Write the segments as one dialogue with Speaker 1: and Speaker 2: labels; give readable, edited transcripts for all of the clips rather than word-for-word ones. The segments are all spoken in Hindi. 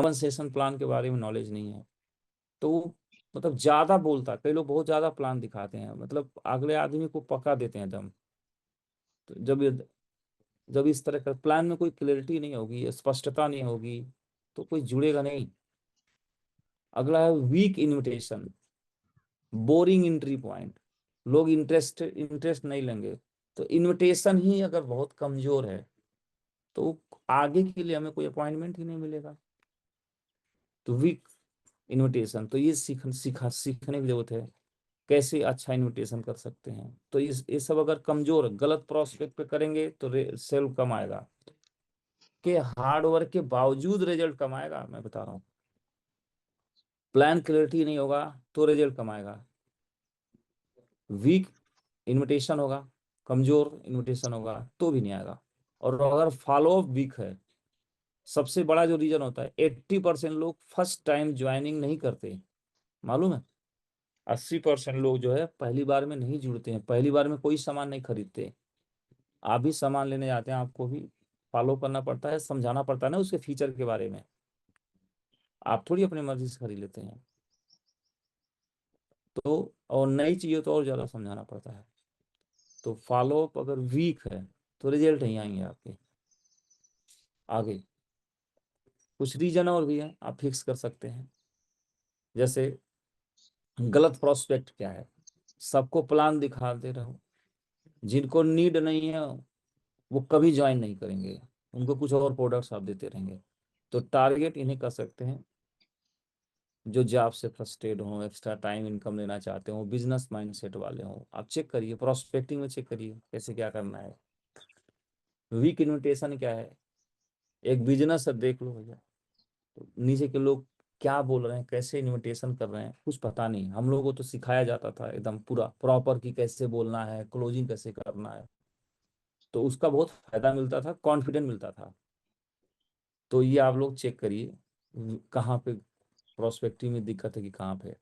Speaker 1: कंपनसेशन प्लान के बारे में नॉलेज नहीं है, तो वो मतलब ज्यादा बोलता है। कई लोग बहुत ज्यादा प्लान दिखाते हैं, मतलब अगले आदमी को पका देते हैं दम। तो जब इस तरह का प्लान में कोई क्लैरिटी नहीं होगी, स्पष्टता नहीं होगी, तो कोई जुड़ेगा नहीं। अगला है week invitation, boring entry point. लोग इंटरेस्ट नहीं लेंगे। तो इनविटेशन ही अगर बहुत कमजोर है तो आगे के लिए हमें कोई अपॉइंटमेंट ही नहीं मिलेगा। तो वीक इनविटेशन, तो ये सीखने की जरूरत है, कैसे अच्छा इनविटेशन कर सकते हैं। तो ये सब अगर कमजोर गलत प्रोस्पेक्ट पे करेंगे तो सेल कम आएगा। कि हार्ड वर्क के बावजूद रिजल्ट कम आएगा, मैं बता रहा हूँ। प्लान क्लैरिटी नहीं होगा तो रिजल्ट कम आएगा। वीक इनविटेशन होगा, कमजोर इनविटेशन होगा तो भी नहीं आएगा। और अगर फॉलो अप वीक है, सबसे बड़ा जो रीजन होता है, 80% लोग फर्स्ट टाइम ज्वाइनिंग नहीं करते, मालूम है। 80% लोग जो है पहली बार में नहीं जुड़ते हैं, पहली बार में कोई सामान नहीं खरीदते। आप भी सामान लेने जाते हैं, आपको भी फॉलो करना पड़ता है, समझाना पड़ता है ना उसके फीचर के बारे में। आप थोड़ी अपनी मर्जी से खरीद लेते हैं। तो और नई चीज़ें तो और ज़्यादा समझाना पड़ता है। तो फॉलो अप अगर वीक है तो रिजल्ट नहीं आएंगे आपके आगे। कुछ रीजन और भी है, आप फिक्स कर सकते हैं। जैसे गलत प्रोस्पेक्ट क्या है, सबको प्लान दिखाते रहो, जिनको नीड नहीं है वो कभी ज्वाइन नहीं करेंगे, उनको कुछ और प्रोडक्ट्स आप देते रहेंगे। तो टारगेट इन्हें कर सकते हैं जो जॉब से फ्रस्ट्रेट हो, एक्स्ट्रा टाइम इनकम लेना चाहते हो, बिजनेस माइंडसेट वाले हो। आप चेक करिए, प्रोस्पेक्टिंग में चेक करिए कैसे क्या करना है। वीक इन्विटेशन क्या है, एक बिजनेस है देख लो भैया, तो नीचे के लोग क्या बोल रहे हैं, कैसे इनविटेशन कर रहे हैं, कुछ पता नहीं। हम लोगों को तो सिखाया जाता था एकदम पूरा प्रॉपर कि कैसे बोलना है, क्लोजिंग कैसे करना है। तो उसका बहुत फायदा मिलता था, कॉन्फिडेंस मिलता था। तो ये आप लोग चेक करिए कहाँ पे प्रोस्पेक्टिव में दिक्कत है कि कहाँ पे।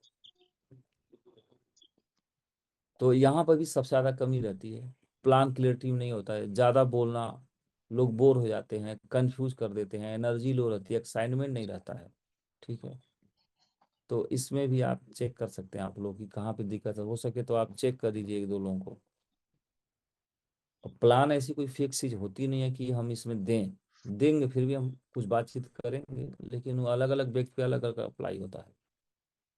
Speaker 1: तो यहाँ पर भी सबसे ज़्यादा कमी रहती है, प्लान क्लियरिटी नहीं होता है, ज़्यादा बोलना, लोग बोर हो जाते हैं, कंफ्यूज कर देते हैं, एनर्जी लो रहती है, एक्साइटमेंट नहीं रहता है। ठीक है, तो इसमें भी आप चेक कर सकते हैं आप लोग कि कहाँ पे दिक्कत है। हो सके तो आप चेक कर दीजिए एक दो लोगों को। और प्लान ऐसी कोई फिक्स चीज होती नहीं है कि हम इसमें देंगे, फिर भी हम कुछ बातचीत करेंगे, लेकिन वो अलग अलग व्यक्ति पे अलग अलग अप्लाई होता है।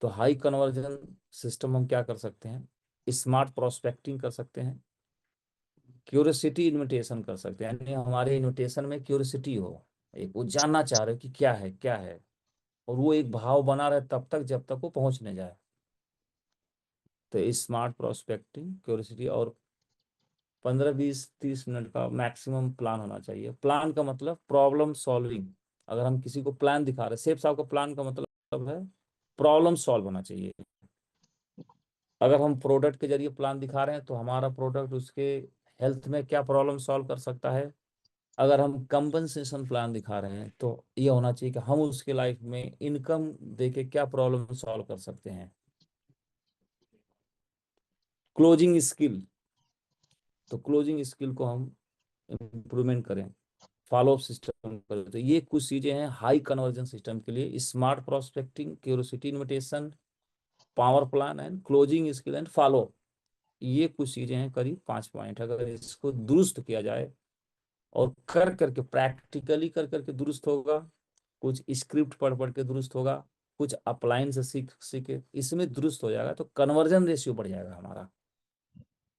Speaker 1: तो हाई कन्वर्जन सिस्टम हम क्या कर सकते हैं, स्मार्ट प्रोस्पेक्टिंग कर सकते हैं, क्यूरियोसिटी इन्विटेशन कर सकते हैं, यानी हमारे इन्विटेशन में क्यूरियोसिटी हो, एक वो जानना चाह रहे हो कि क्या है क्या है, और वो एक भाव बना रहे तब तक जब तक वो पहुंच नहीं जाए। तो स्मार्ट प्रोस्पेक्टिंग, क्यूरियोसिटी, और 15 20 30 मिनट का मैक्सिमम प्लान होना चाहिए। प्लान का मतलब प्रॉब्लम सॉल्विंग। अगर हम किसी को प्लान दिखा रहे हैं, सेफ साहब का प्लान का मतलब है प्रॉब्लम सॉल्व होना चाहिए। अगर हम प्रोडक्ट के जरिए प्लान दिखा रहे हैं तो हमारा प्रोडक्ट उसके हेल्थ में क्या प्रॉब्लम सॉल्व कर सकता है। अगर हम कंपनसेशन प्लान दिखा रहे हैं तो ये होना चाहिए कि हम उसके लाइफ में इनकम देके क्या प्रॉब्लम सॉल्व कर सकते हैं। क्लोजिंग स्किल, तो क्लोजिंग स्किल को हम इम्प्रूवमेंट करें, फॉलो अप सिस्टम करें। तो ये कुछ चीजें हैं हाई कन्वर्जन सिस्टम के लिए, smart prospecting, curiosity invitation, power plan and closing skill and follow. ये कुछ चीजें हैं, करीब 5 पॉइंट। अगर इसको दुरुस्त किया जाए और कर करके प्रैक्टिकली कर करके दुरुस्त होगा, कुछ स्क्रिप्ट पढ़ पढ़ के दुरुस्त होगा, कुछ अप्लाइन से सीख सीखे इसमें दुरुस्त हो जाएगा, तो कन्वर्जन रेशियो बढ़ जाएगा हमारा।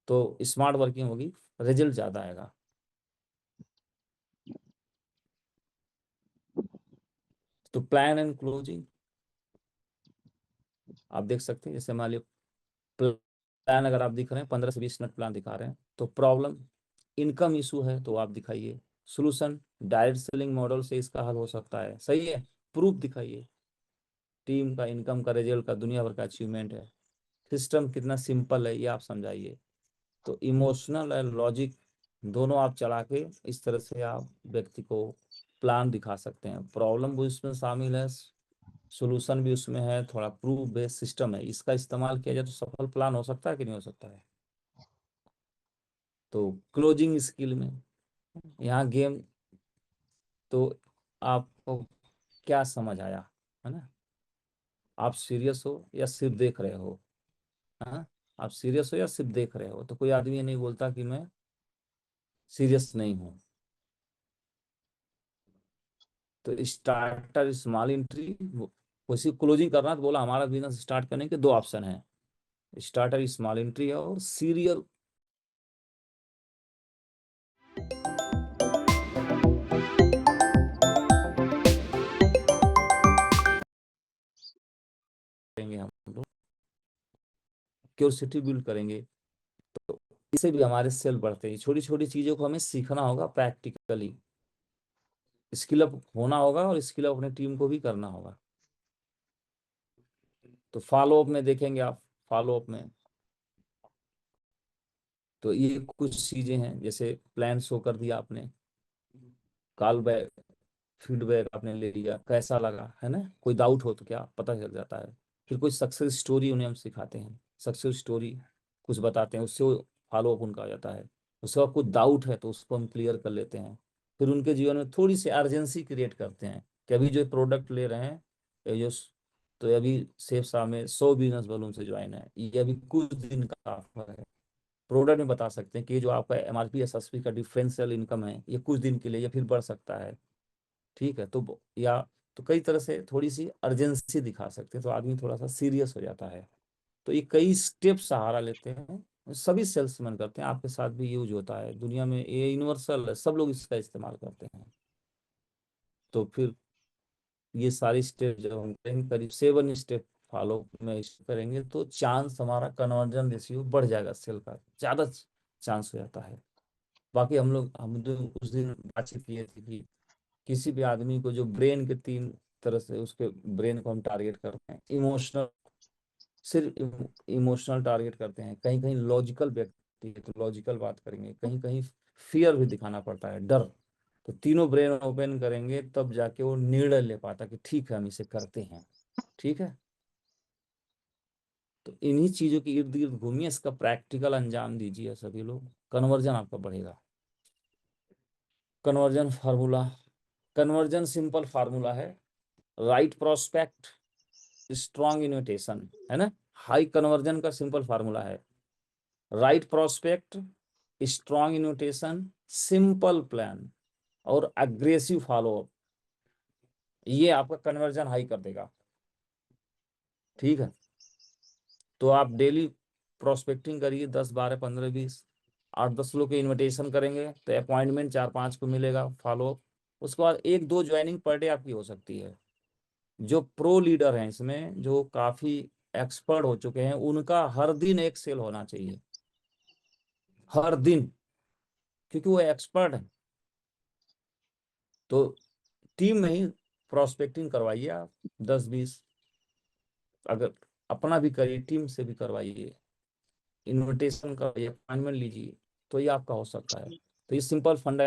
Speaker 1: तो स्मार्ट वर्किंग होगी, रिजल्ट ज्यादा आएगा। तो प्लान एंड क्लोजिंग आप देख सकते हैं। जैसे मान लीजिए प्लान अगर आप दिख रहे हैं, 15 से 20 मिनट प्लान दिखा रहे हैं, तो प्रॉब्लम इनकम इशू है तो आप दिखाइए। सोल्यूशन डायरेक्ट सेलिंग मॉडल से इसका हल हो सकता है, सही है। प्रूफ दिखाइए, टीम का इनकम का रिजल्ट का दुनिया भर का अचीवमेंट है। सिस्टम कितना सिंपल है ये आप समझाइए। तो इमोशनल और लॉजिक दोनों आप चला के इस तरह से आप व्यक्ति को प्लान दिखा सकते हैं। प्रॉब्लम भी उसमें शामिल है, सोल्यूशन भी उसमें है, थोड़ा प्रूफ बेस्ड सिस्टम है, इसका इस्तेमाल किया जाए तो सफल प्लान हो सकता है कि नहीं हो सकता है। तो क्लोजिंग स्किल में यहाँ गेम, तो आपको क्या समझ आया, है ना। आप सीरियस हो या सिर्फ देख रहे हो, हाँ, आप सीरियस हो या सिर्फ देख रहे हो। तो कोई आदमी ये नहीं बोलता कि मैं सीरियस नहीं हूँ। तो स्टार्टर स्मॉल एंट्री, उसी क्लोजिंग करना, तो बोला हमारा बिजनेस स्टार्ट करने के दो ऑप्शन है, स्टार्टर स्मॉल एंट्री है और सीरियल। करेंगे हम लोग, क्यूरियोसिटी बिल्ड करेंगे, तो इससे भी हमारे सेल बढ़ते हैं। छोटी छोटी चीजों को हमें सीखना होगा, प्रैक्टिकली स्किल अप होना होगा, और स्किल अप अपने टीम को भी करना होगा। तो फॉलो अप में देखेंगे आप, फॉलो अप में तो ये कुछ चीजें हैं, जैसे प्लान शो कर दिया आपने, कॉल बैक, फीडबैक आपने ले लिया, कैसा लगा, है ना, कोई डाउट हो तो क्या पता चल जाता है। फिर कोई सक्सेस स्टोरी उन्हें हम सिखाते हैं, सक्सेस स्टोरी कुछ बताते हैं, उससे फॉलो अप उनका आ जाता है। उसके बाद कुछ डाउट है तो उसको हम क्लियर कर लेते हैं। फिर उनके जीवन में थोड़ी सी अर्जेंसी क्रिएट करते हैं कि अभी जो प्रोडक्ट ले रहे हैं, ये जो, तो अभी सेफ साहब में 100 बिजनेस बलून से ज्वाइन है, ये अभी कुछ दिन का ऑफर है। प्रोडक्ट में बता सकते हैं कि ये जो आपका एमआरपी एसएसपी का डिफरेंशियल इनकम है, ये कुछ दिन के लिए या फिर बढ़ सकता है, ठीक है। तो या तो कई तरह से थोड़ी सी अर्जेंसी दिखा सकते हैं, तो आदमी थोड़ा सा सीरियस हो जाता है। तो ये कई स्टेप सहारा लेते हैं, सभी सेल्समैन करते हैं, आपके साथ भी यूज होता है, दुनिया में ये यूनिवर्सल है, सब लोग इसका इस्तेमाल करते हैं। तो फिर ये सारी स्टेप जब हम करेंगे, करीब 7 स्टेप फॉलो में इसको करेंगे, तो चांस हमारा कन्वर्जन रेशियो बढ़ जाएगा, सेल का ज्यादा चांस हो जाता है। बाकी हम जो उस दिन बातचीत किए थे कि किसी भी आदमी को जो ब्रेन के 3 तरह से, उसके ब्रेन को हम टारगेट करते हैं, इमोशनल, सिर्फ इमोशनल टारगेट करते हैं, कहीं कहीं लॉजिकल व्यक्ति है तो लॉजिकल बात करेंगे, कहीं कहीं फियर भी दिखाना पड़ता है, डर। तो तीनों ब्रेन ओपन करेंगे तब जाके वो निर्णय ले पाता कि ठीक है हम इसे करते हैं, ठीक है। तो इन्हीं चीजों के इर्द गिर्द घूमिए, इसका प्रैक्टिकल अंजाम दीजिए सभी लोग, कन्वर्जन आपका बढ़ेगा। Conversion formula, conversion simple formula है, राइट प्रोस्पेक्ट, स्ट्रॉन्ग इन्विटेशन, है ना। हाई कन्वर्जन का सिंपल फार्मूला है, right prospect, strong invitation, simple plan और अग्रेसिव फॉलोअप, ये आपका कन्वर्जन हाई कर देगा, ठीक है। तो आप डेली प्रोस्पेक्टिंग करिए, 10 12 15 20, 8 10 लोग के इनविटेशन करेंगे तो अपॉइंटमेंट 4 5 को मिलेगा, फॉलोअप। उसके बाद 1 2 ज्वाइनिंग पर डे आपकी हो सकती है। जो प्रो लीडर हैं इसमें, जो काफी एक्सपर्ट हो चुके हैं, उनका हर दिन एक सेल होना चाहिए, हर दिन, क्योंकि वो एक्सपर्ट है। तो टीम में ही प्रोस्पेक्टिंग करवाइए आप, 10 20, अगर अपना भी करिए, टीम से भी करवाइए, इनविटेशन का अपॉइंटमेंट लीजिए, तो ये आपका हो सकता है। तो ये सिंपल फंडा